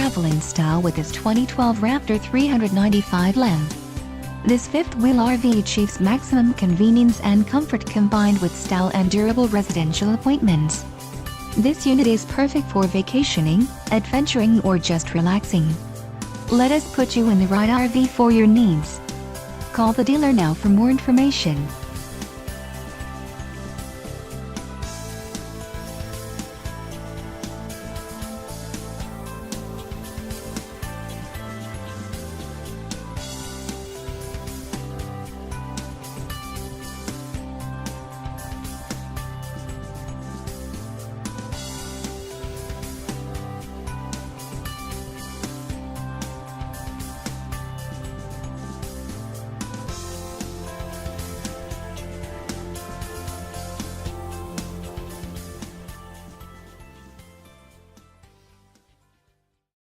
traveling style with this 2012 Raptor 395LEV. This fifth-wheel RV achieves maximum convenience and comfort combined with style and durable residential appointments. This unit is perfect for vacationing, adventuring or just relaxing. Let us put you in the right RV for your needs. Call the dealer now for more information.